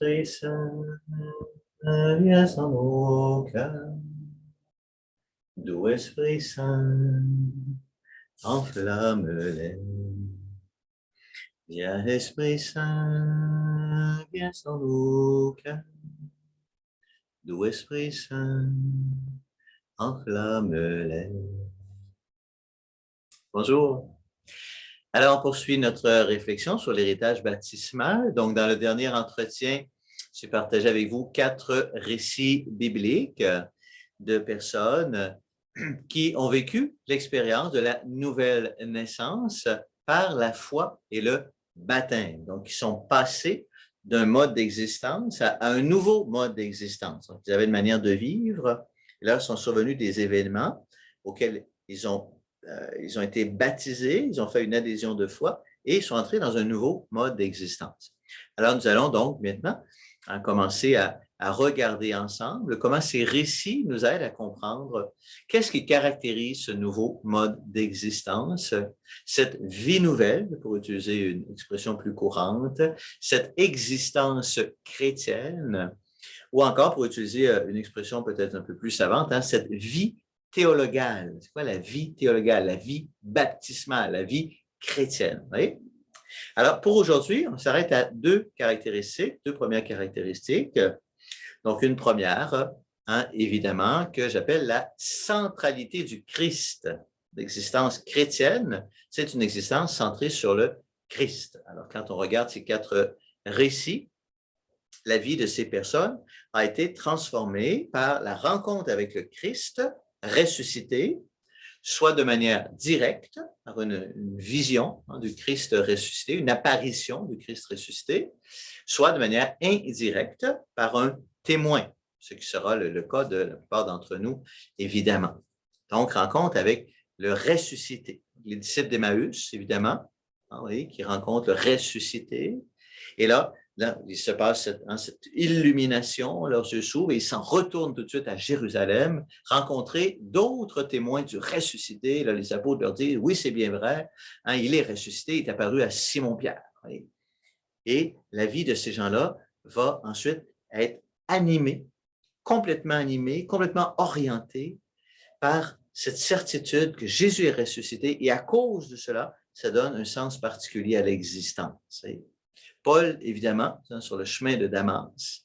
Esprit Saint, viens en nos cœurs. Doux Esprit Saint, enflamme-les. Viens Esprit Saint, viens en nos cœurs. Doux Esprit Saint, enflamme-les. Bonjour. Alors, on poursuit notre réflexion sur l'héritage baptismal. Donc, dans le dernier entretien, j'ai partagé avec vous 4 récits bibliques de personnes qui ont vécu l'expérience de la nouvelle naissance par la foi et le baptême. Donc, ils sont passés d'un mode d'existence à un nouveau mode d'existence. Donc, ils avaient une manière de vivre. Et là, sont survenus des événements auxquels ils ont été baptisés, ils ont fait une adhésion de foi et ils sont entrés dans un nouveau mode d'existence. Alors, nous allons donc maintenant commencer à regarder ensemble comment ces récits nous aident à comprendre qu'est-ce qui caractérise ce nouveau mode d'existence, cette vie nouvelle, pour utiliser une expression plus courante, cette existence chrétienne, ou encore, pour utiliser une expression peut-être un peu plus savante, cette vie théologale. C'est quoi la vie théologale? La vie baptismale, la vie chrétienne. Vous voyez? Alors, pour aujourd'hui, on s'arrête à 2 caractéristiques, 2 premières caractéristiques. Donc, une première, évidemment, que j'appelle la centralité du Christ. L'existence chrétienne, c'est une existence centrée sur le Christ. Alors, quand on regarde ces 4 récits, la vie de ces personnes a été transformée par la rencontre avec le Christ ressuscité, soit de manière directe, par une vision du Christ ressuscité, une apparition du Christ ressuscité, soit de manière indirecte, par un témoin, ce qui sera le cas de la plupart d'entre nous, évidemment. Donc, rencontre avec le ressuscité. Les disciples d'Emmaüs, évidemment, qui rencontrent le ressuscité. Et là, il se passe cette illumination, leurs yeux s'ouvrent et ils s'en retournent tout de suite à Jérusalem, rencontrer d'autres témoins du ressuscité. Là, les apôtres leur disent, oui, c'est bien vrai, il est ressuscité, il est apparu à Simon-Pierre. Et la vie de ces gens-là va ensuite être animée, complètement orientée par cette certitude que Jésus est ressuscité et à cause de cela, ça donne un sens particulier à l'existence. Paul, évidemment, sur le chemin de Damas.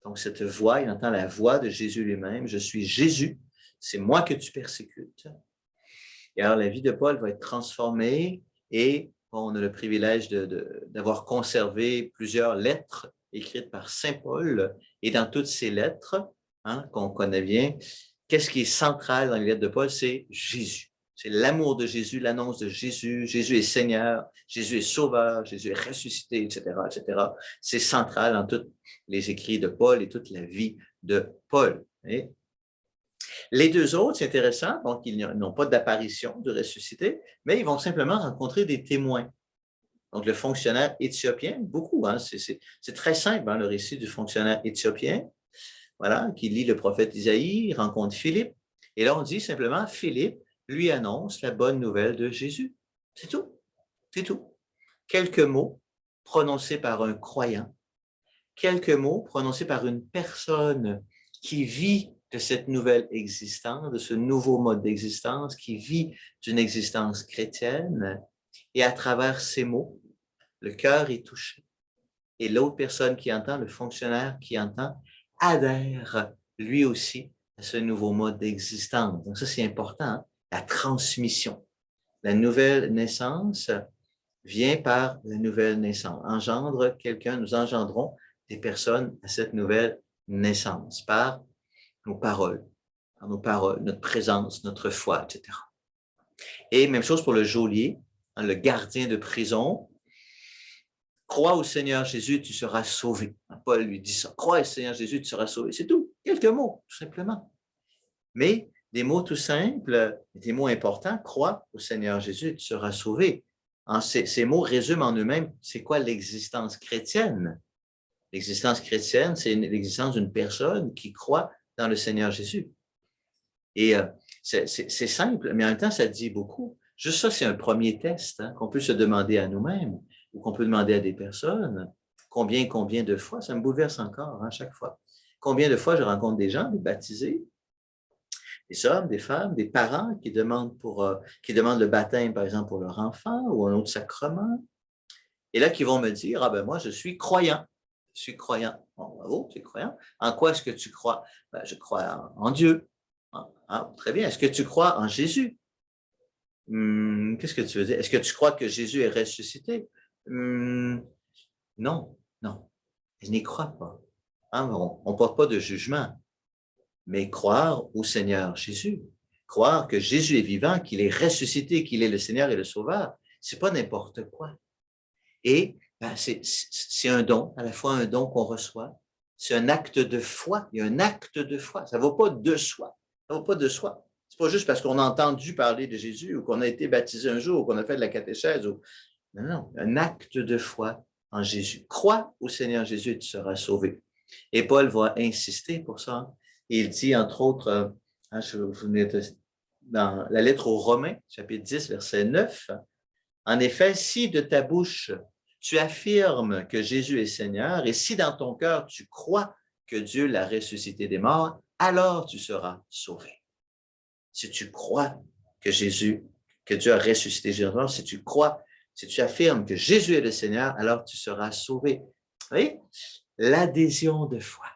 Donc, cette voix, il entend la voix de Jésus lui-même. Je suis Jésus, c'est moi que tu persécutes. Et alors, la vie de Paul va être transformée et on a le privilège d'avoir conservé plusieurs lettres écrites par Saint Paul. Et dans toutes ces lettres, qu'on connaît bien, qu'est-ce qui est central dans les lettres de Paul? C'est Jésus. C'est l'amour de Jésus, l'annonce de Jésus. Jésus est Seigneur, Jésus est Sauveur, Jésus est ressuscité, etc., etc. C'est central dans tous les écrits de Paul et toute la vie de Paul. Et les 2 autres, c'est intéressant, donc ils n'ont pas d'apparition de ressuscité, mais ils vont simplement rencontrer des témoins. Donc le fonctionnaire éthiopien, beaucoup, c'est très simple, le récit du fonctionnaire éthiopien, voilà, qui lit le prophète Isaïe, il rencontre Philippe, et là on dit simplement, Philippe lui annonce la bonne nouvelle de Jésus. C'est tout. C'est tout. Quelques mots prononcés par un croyant, quelques mots prononcés par une personne qui vit de cette nouvelle existence, de ce nouveau mode d'existence, qui vit d'une existence chrétienne, et à travers ces mots, le cœur est touché. Et l'autre personne qui entend, le fonctionnaire qui entend, adhère lui aussi à ce nouveau mode d'existence. Donc ça, c'est important, la transmission. La nouvelle naissance vient par la nouvelle naissance. Engendre quelqu'un, nous engendrons des personnes à cette nouvelle naissance par nos paroles, notre présence, notre foi, etc. Et même chose pour le geôlier, le gardien de prison. Crois au Seigneur Jésus, tu seras sauvé. Paul lui dit ça. Crois au Seigneur Jésus, tu seras sauvé. C'est tout. Quelques mots, tout simplement. Mais des mots tout simples, des mots importants. Crois au Seigneur Jésus, tu seras sauvé. Ces mots résument en eux-mêmes, c'est quoi l'existence chrétienne? L'existence chrétienne, c'est l'existence d'une personne qui croit dans le Seigneur Jésus. Et c'est simple, mais en même temps, ça dit beaucoup. Juste ça, c'est un premier test qu'on peut se demander à nous-mêmes ou qu'on peut demander à des personnes. Combien de fois, ça me bouleverse encore hein, chaque fois. Combien de fois je rencontre des gens, des baptisés, des hommes, des femmes, des parents qui demandent le baptême, par exemple, pour leur enfant ou un autre sacrement. Et là, qui vont me dire, ah ben moi, je suis croyant. Je suis croyant. Bon, bravo, tu es croyant. En quoi est-ce que tu crois? Ben, je crois en Dieu. Très bien. Est-ce que tu crois en Jésus? Qu'est-ce que tu veux dire? Est-ce que tu crois que Jésus est ressuscité? Non, non. Je n'y crois pas. Hein, on ne porte pas de jugement. Mais croire au Seigneur Jésus. Croire que Jésus est vivant, qu'il est ressuscité, qu'il est le Seigneur et le Sauveur. C'est pas n'importe quoi. Et ben, c'est un don, à la fois un don qu'on reçoit, c'est un acte de foi, il y a un acte de foi, ça ne va pas de soi, ça ne va pas de soi. C'est pas juste parce qu'on a entendu parler de Jésus ou qu'on a été baptisé un jour ou qu'on a fait de la catéchèse. Non, non, un acte de foi en Jésus. Crois au Seigneur Jésus et tu seras sauvé. Et Paul va insister pour ça. Il dit, entre autres, dans la lettre aux Romains, chapitre 10, verset 9, en effet, si de ta bouche tu affirmes que Jésus est Seigneur et si dans ton cœur tu crois que Dieu l'a ressuscité des morts, alors tu seras sauvé. Si tu crois que Dieu a ressuscité Jésus, si tu crois, si tu affirmes que Jésus est le Seigneur, alors tu seras sauvé. Vous voyez? L'adhésion de foi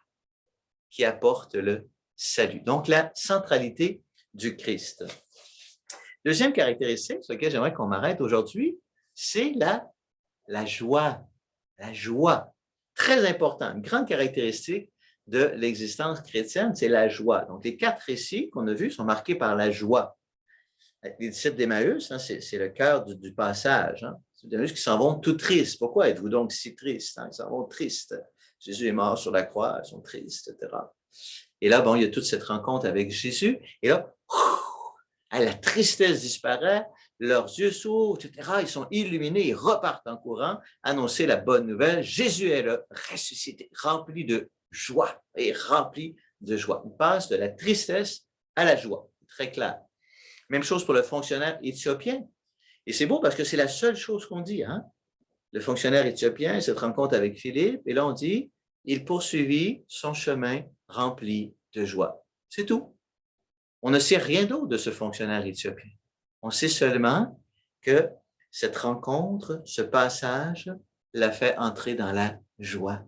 qui apporte le salut. Donc, la centralité du Christ. Deuxième caractéristique sur laquelle j'aimerais qu'on m'arrête aujourd'hui, c'est la joie. La joie. Très important. Une grande caractéristique de l'existence chrétienne, c'est la joie. Donc, les 4 récits qu'on a vus sont marqués par la joie. Les disciples d'Emmaüs, hein, c'est le cœur du passage. Hein. C'est des qui s'en vont tout tristes. Pourquoi êtes-vous donc si tristes? Hein? Ils s'en vont tristes. Jésus est mort sur la croix, ils sont tristes, etc. Et là, bon, il y a toute cette rencontre avec Jésus. Et là, la tristesse disparaît, leurs yeux s'ouvrent, etc. Ils sont illuminés, ils repartent en courant, annoncer la bonne nouvelle. Jésus est là, ressuscité, rempli de joie et rempli de joie. Il passe de la tristesse à la joie. Très clair. Même chose pour le fonctionnaire éthiopien. Et c'est beau parce que c'est la seule chose qu'on dit. Hein? Le fonctionnaire éthiopien, il se rencontre avec Philippe et là on dit, il poursuivit son chemin rempli de joie. C'est tout. On ne sait rien d'autre de ce fonctionnaire éthiopien. On sait seulement que cette rencontre, ce passage, l'a fait entrer dans la joie.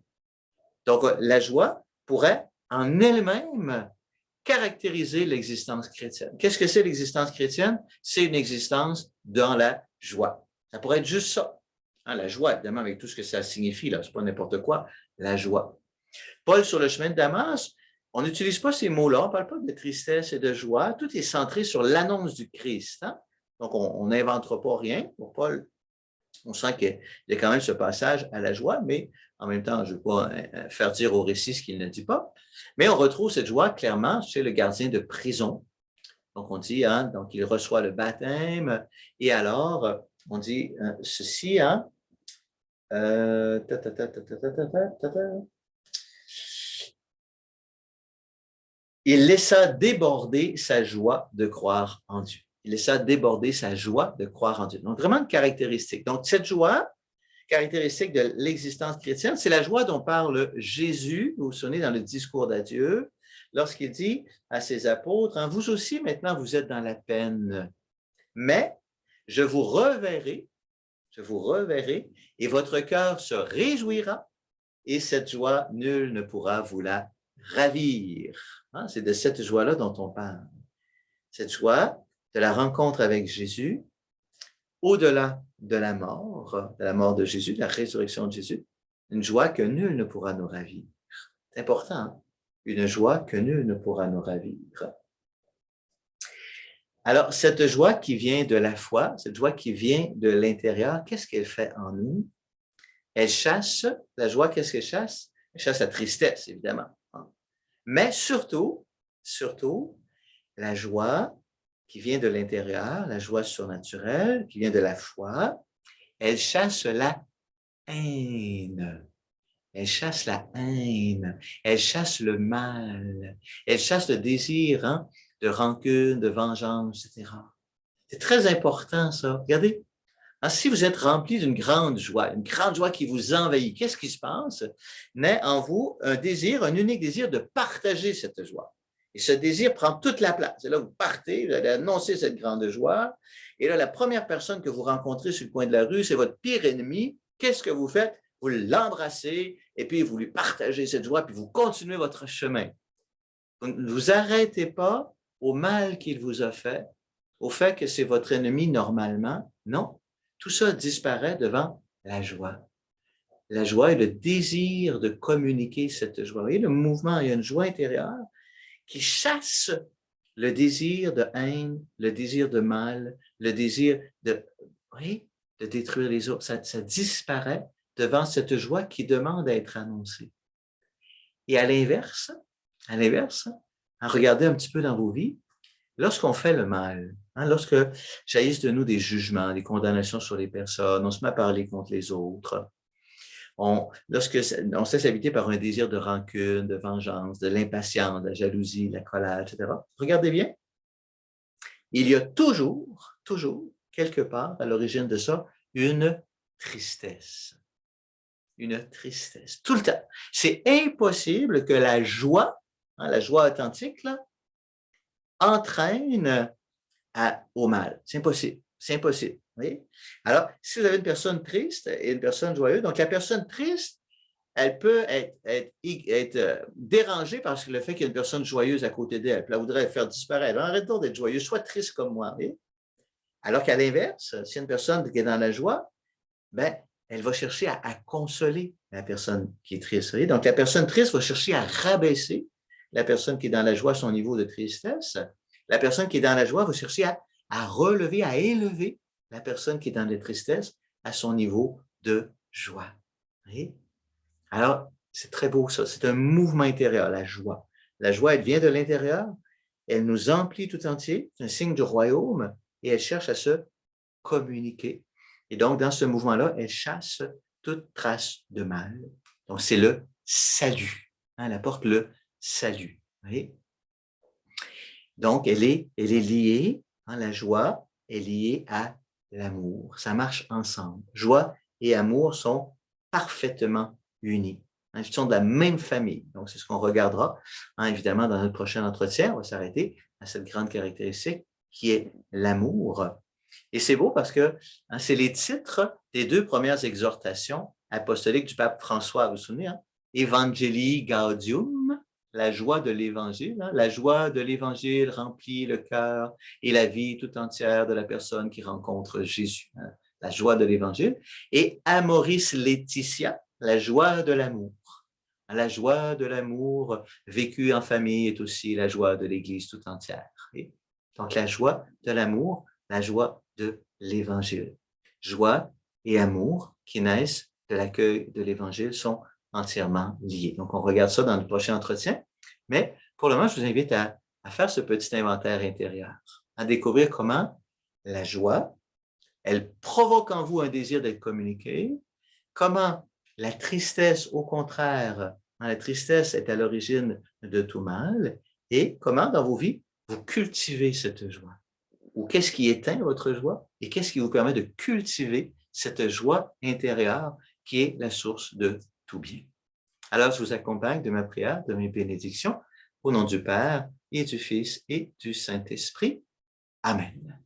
Donc, la joie pourrait en elle-même caractériser l'existence chrétienne. Qu'est-ce que c'est l'existence chrétienne? C'est une existence dans la joie. Ça pourrait être juste ça. Hein, la joie, évidemment, avec tout ce que ça signifie, là, c'est pas n'importe quoi, la joie. Paul, sur le chemin de Damas, on n'utilise pas ces mots-là, on ne parle pas de tristesse et de joie, tout est centré sur l'annonce du Christ. Hein? Donc, on n'inventera pas rien. Pour Paul, on sent qu'il y a quand même ce passage à la joie, mais en même temps, je ne veux pas faire dire au récit ce qu'il ne dit pas. Mais on retrouve cette joie clairement chez le gardien de prison. Donc, on dit, hein, donc il reçoit le baptême, et alors, on dit ceci, hein, il laissa déborder sa joie de croire en Dieu. Il laissa déborder sa joie de croire en Dieu. Donc, vraiment une caractéristique. Donc, cette joie, caractéristique de l'existence chrétienne, c'est la joie dont parle Jésus, vous vous souvenez, dans le discours d'adieu, lorsqu'il dit à ses apôtres, hein, vous aussi, maintenant, vous êtes dans la peine, mais je vous reverrai, et votre cœur se réjouira, et cette joie, nul ne pourra vous la ravir. Hein? C'est de cette joie-là dont on parle. Cette joie de la rencontre avec Jésus, au-delà de la mort de Jésus, de la résurrection de Jésus, une joie que nul ne pourra nous ravir. C'est important, hein? Une joie que nul ne pourra nous ravir. Alors, cette joie qui vient de la foi, cette joie qui vient de l'intérieur, qu'est-ce qu'elle fait en nous? Elle chasse, la joie, qu'est-ce qu'elle chasse? Elle chasse la tristesse, évidemment. Mais surtout, la joie qui vient de l'intérieur, la joie surnaturelle, qui vient de la foi, elle chasse la haine. Elle chasse la haine. Elle chasse le mal. Elle chasse le désir hein, de rancune, de vengeance, etc. C'est très important, ça. Regardez, Si vous êtes rempli d'une grande joie qui vous envahit, qu'est-ce qui se passe? Naît en vous un désir, un unique désir de partager cette joie. Et ce désir prend toute la place. Et là, vous partez, vous allez annoncer cette grande joie. Et là, la première personne que vous rencontrez sur le coin de la rue, c'est votre pire ennemi. Qu'est-ce que vous faites? Vous l'embrassez et puis vous lui partagez cette joie, puis vous continuez votre chemin. Vous ne vous arrêtez pas au mal qu'il vous a fait, au fait que c'est votre ennemi normalement. Non, tout ça disparaît devant la joie. La joie est le désir de communiquer cette joie. Vous voyez, le mouvement, il y a une joie intérieure qui chasse le désir de haine, le désir de mal, le désir de, oui, de détruire les autres. Ça disparaît devant cette joie qui demande à être annoncée. Et à l'inverse, regardez un petit peu dans vos vies, lorsqu'on fait le mal, lorsque jaillissent de nous des jugements, des condamnations sur les personnes, on se met à parler contre les autres, lorsque on se laisse habiter par un désir de rancune, de vengeance, de l'impatience, de la jalousie, de la colère, etc. Regardez bien, il y a toujours, quelque part à l'origine de ça, une tristesse. Une tristesse, tout le temps. C'est impossible que la joie authentique, là, entraîne au mal. C'est impossible. C'est impossible. Vous voyez? Alors, si vous avez une personne triste et une personne joyeuse, donc la personne triste, elle peut être dérangée par le fait qu'il y a une personne joyeuse à côté d'elle. Puis elle voudrait la faire disparaître. Arrête donc d'être joyeuse, sois triste comme moi. Vous voyez? Alors qu'à l'inverse, s'il y a une personne qui est dans la joie, ben, elle va chercher à consoler la personne qui est triste. Vous voyez? Donc, la personne triste va chercher à rabaisser la personne qui est dans la joie à son niveau de tristesse. La personne qui est dans la joie va chercher à relever, à élever la personne qui est dans la tristesse à son niveau de joie. Vous voyez? Alors, c'est très beau ça. C'est un mouvement intérieur, la joie. La joie, elle vient de l'intérieur. Elle nous emplit tout entier. C'est un signe du royaume et elle cherche à se communiquer. Et donc, dans ce mouvement-là, elle chasse toute trace de mal. Donc, c'est le salut. Elle apporte le salut. Vous voyez? Donc, elle est liée, la joie est liée à l'amour. Ça marche ensemble. Joie et amour sont parfaitement unis. Ils sont de la même famille. Donc, c'est ce qu'on regardera, évidemment, dans notre prochain entretien. On va s'arrêter à cette grande caractéristique qui est l'amour. Et c'est beau parce que c'est les titres des 2 premières exhortations apostoliques du pape François, vous vous souvenez, Evangelii Gaudium, la joie de l'Évangile. La joie de l'Évangile remplit le cœur et la vie tout entière de la personne qui rencontre Jésus. La joie de l'Évangile. Et Amoris Laetitia, la joie de l'amour. La joie de l'amour vécue en famille est aussi la joie de l'Église tout entière. Donc, la joie de l'amour, la joie de l'Évangile. Joie et amour qui naissent de l'accueil de l'Évangile sont entièrement liés. Donc, on regarde ça dans le prochain entretien. Mais pour le moment, je vous invite à faire ce petit inventaire intérieur, à découvrir comment la joie, elle provoque en vous un désir d'être communiqué, comment la tristesse, au contraire, la tristesse est à l'origine de tout mal, et comment dans vos vies, vous cultivez cette joie. Ou qu'est-ce qui éteint votre joie et qu'est-ce qui vous permet de cultiver cette joie intérieure qui est la source de tout bien. Alors, je vous accompagne de ma prière, de mes bénédictions, au nom du Père et du Fils et du Saint-Esprit. Amen.